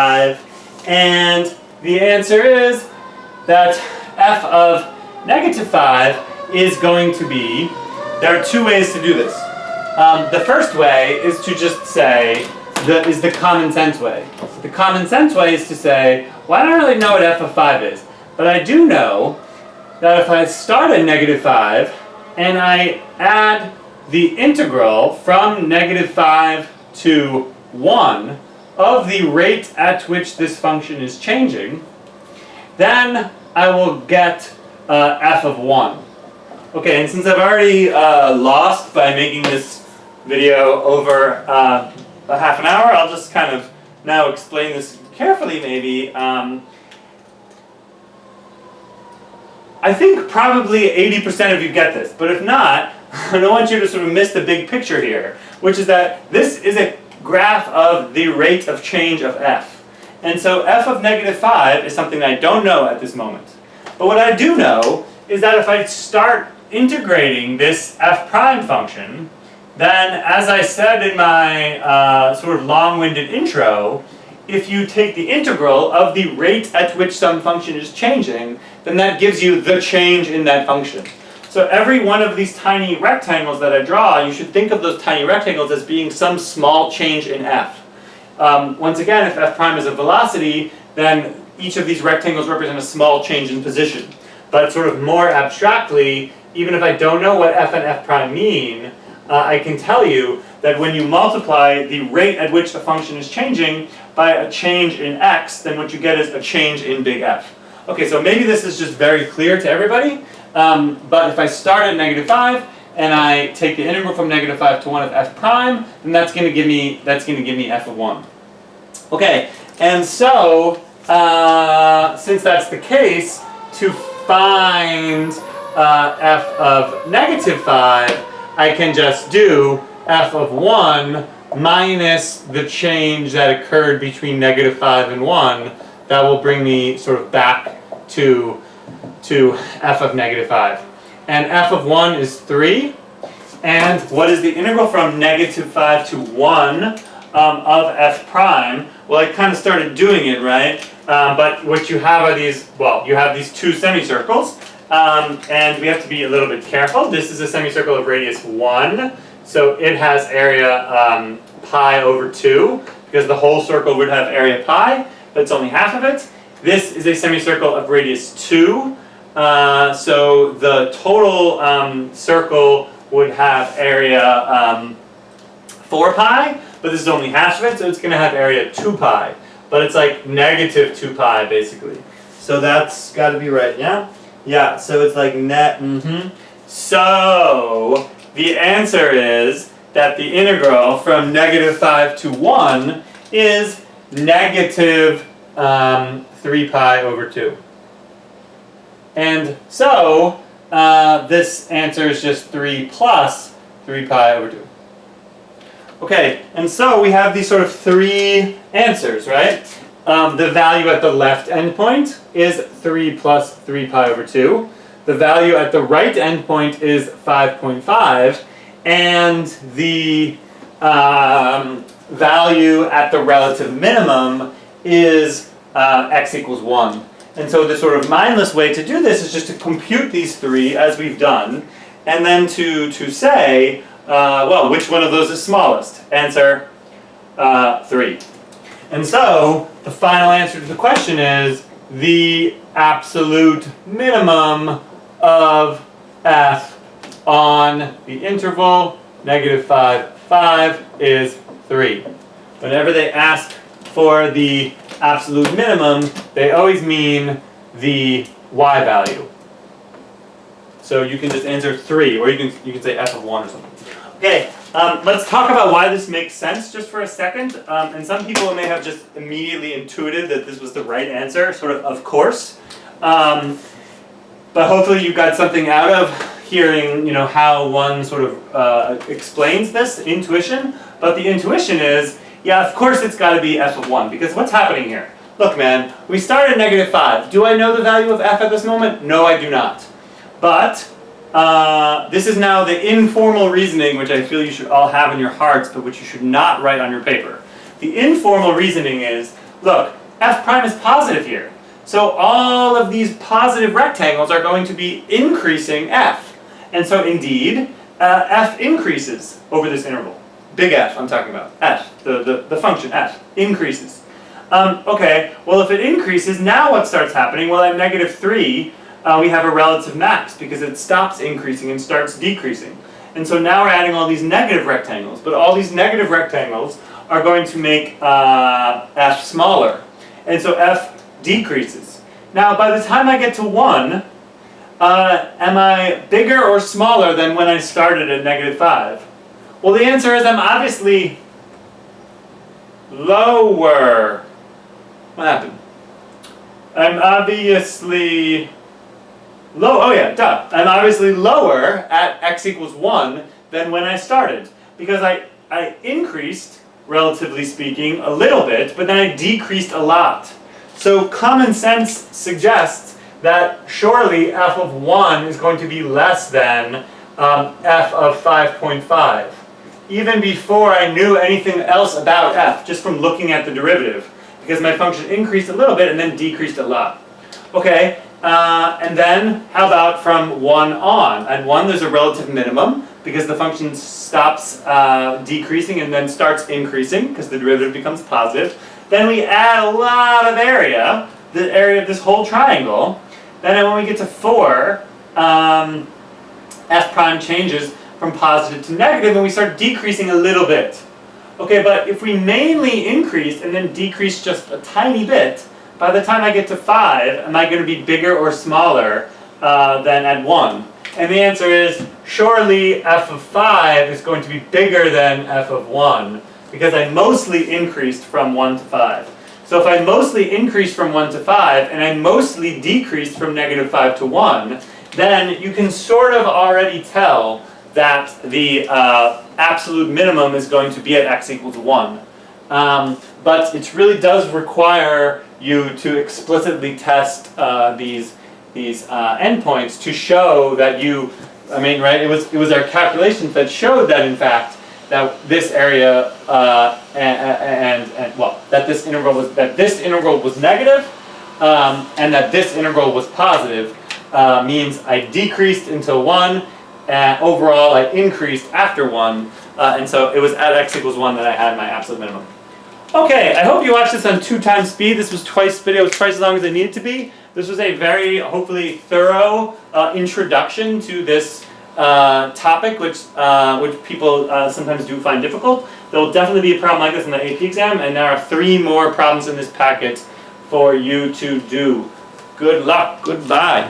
5, and the answer is that f of -5 is going to be, there are two ways to do this. The first way is to just say, is the common sense way. The common sense way is to say, well, I don't really know what f of 5 is, but I do know that if I start at -5 and I add the integral from -5 to 1 of the rate at which this function is changing, then I will get f of 1. Okay, and since I've already lost by making this video over a half an hour, I'll just kind of now explain this carefully maybe. I think probably 80% of you get this, but if not, I don't want you to sort of miss the big picture here, which is that this is a graph of the rate of change of f. And so f of -5 is something I don't know at this moment. But what I do know is that if I start integrating this f prime function, then as I said in my sort of long-winded intro, if you take the integral of the rate at which some function is changing, then that gives you the change in that function. So every one of these tiny rectangles that I draw, you should think of those tiny rectangles as being some small change in f. Once again, if f prime is a velocity, then each of these rectangles represent a small change in position. But sort of more abstractly, even if I don't know what f and f prime mean, I can tell you that when you multiply the rate at which a function is changing by a change in x, then what you get is a change in big F. Okay, so maybe this is just very clear to everybody, but if I start at -5 and I take the integral from -5 to 1 of f prime, then that's going to give me f of 1. Okay, and so since that's the case, to find f of -5, I can just do f of 1 minus the change that occurred between -5 and 1. That will bring me sort of back to f of -5. And f of 1 is 3. And what is the integral from -5 to 1 of f prime? Well, I kind of started doing it, right? But what you have are these, well, you have these two semicircles. And we have to be a little bit careful. This is a semicircle of radius 1. So it has area pi over 2, because the whole circle would have area pi, but it's only half of it. This is a semicircle of radius 2. So the total circle would have area 4 pi, but this is only half of it, so it's going to have area 2 pi. But it's like -2 pi, basically. So that's got to be right, yeah? Yeah, so it's like net, So, the answer is that the integral from -5 to 1 is -3 pi over 2. And so, this answer is just 3 plus 3 pi over 2. Okay, and so we have these sort of three answers, right? The value at the left endpoint is 3 plus 3 pi over 2. The value at the right endpoint is 5.5. And the value at the relative minimum is x equals 1. And so the sort of mindless way to do this is just to compute these three, as we've done, and then to say, well, which one of those is smallest? Answer 3. And so, the final answer to the question is the absolute minimum of f on the interval -5, 5 is 3. Whenever they ask for the absolute minimum, they always mean the y value. So you can just answer 3, or you can say f of 1 or something. Okay, let's talk about why this makes sense just for a second. And some people may have just immediately intuited that this was the right answer, sort of course. But hopefully you got something out of hearing, how one sort of explains this intuition. But the intuition is, yeah, of course it's got to be f of 1, because what's happening here? Look, man, we start at -5. Do I know the value of f at this moment? No, I do not. But this is now the informal reasoning, which I feel you should all have in your hearts, but which you should not write on your paper. The informal reasoning is, look, f prime is positive here. So all of these positive rectangles are going to be increasing f. And so indeed, f increases over this interval. Big F I'm talking about. F, the function f, increases. Okay, well if it increases, now what starts happening? Well at -3, we have a relative max because it stops increasing and starts decreasing. And so now we're adding all these negative rectangles, but all these negative rectangles are going to make f smaller. And so f decreases. Now by the time I get to 1, am I bigger or smaller than when I started at -5? Well the answer is I'm obviously lower. What happened? I'm obviously oh yeah, duh. I'm obviously lower at x equals 1 than when I started. Because I increased, relatively speaking, a little bit, but then I decreased a lot. So common sense suggests that surely f of 1 is going to be less than f of 5.5. Even before I knew anything else about f, just from looking at the derivative. Because my function increased a little bit and then decreased a lot. Okay, and then how about from 1 on? At 1 there's a relative minimum because the function stops decreasing and then starts increasing because the derivative becomes positive. Then we add a lot of area, the area of this whole triangle. Then when we get to 4, f prime changes from positive to negative and we start decreasing a little bit. Okay, but if we mainly increase and then decrease just a tiny bit, by the time I get to 5, am I going to be bigger or smaller than at 1? And the answer is, surely f of 5 is going to be bigger than f of 1, because I mostly increased from 1 to 5. So if I mostly increased from 1 to 5, and I mostly decreased from -5 to 1, then you can sort of already tell that the absolute minimum is going to be at x equals 1. But it really does require you to explicitly test these endpoints to show that you, I mean, right? It was our calculations that showed that in fact that this area that this interval was negative, and that this interval was positive means I decreased until 1. Overall, I increased after 1, and so it was at x equals 1 that I had my absolute minimum. Okay, I hope you watched this on 2 times speed. This was video was twice as long as it needed to be. This was a very, hopefully, thorough introduction to this topic, which people sometimes do find difficult. There will definitely be a problem like this in the AP exam, and there are 3 more problems in this packet for you to do. Good luck. Goodbye.